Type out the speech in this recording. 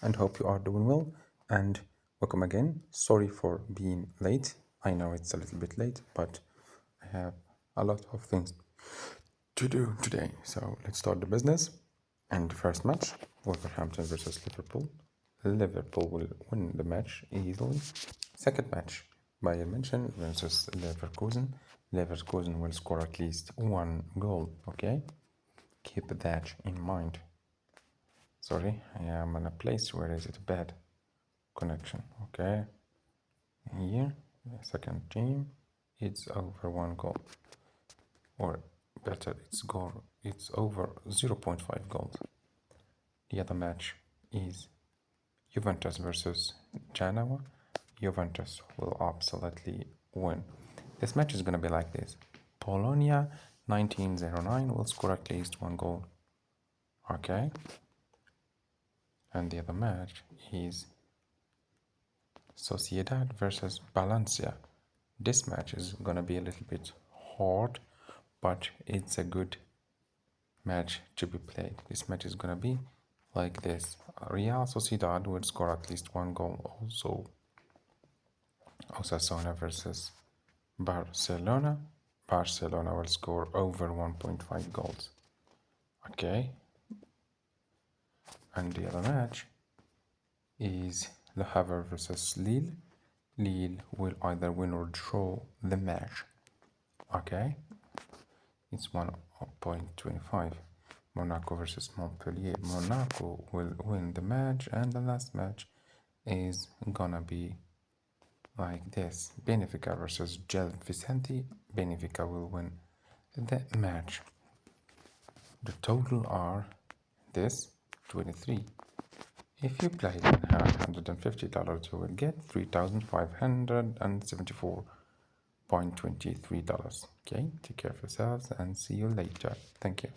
and hope you are doing well. And welcome again. Sorry for being late. I know it's a little bit late, but I have a lot of things to do today. So let's start the business. And the first match, Wolverhampton versus Liverpool. Liverpool will win the match easily. Second match, Bayern München versus Leverkusen. Leverkusen will score at least one goal, okay? Keep that in mind. Sorry, I am in a place where is it bad connection, okay? Here, the second team, it's over one goal. Or better, it's over 0.5 goals. The other match is Juventus versus Genoa. Juventus will absolutely win. This match is going to be like this. Polonia 1909 will score at least one goal. Okay? And the other match is Sociedad versus Valencia. This match is going to be a little bit hard, but it's a good match to be played. This match is going to be like this. Real Sociedad will score at least one goal. Also, Osasuna versus Barcelona. Barcelona will score over 1.5 goals. Okay. And the other match is Le Havre versus Lille. Lille will either win or draw the match. Okay. It's 1.25. Monaco versus Montpellier. Monaco will win the match, and the last match is gonna be like this. Benfica versus Gel Vicente. Benfica will win the match. The total are this 23. If you play $150, you will get $3,574.23. Okay, take care of yourselves and see you later. Thank you.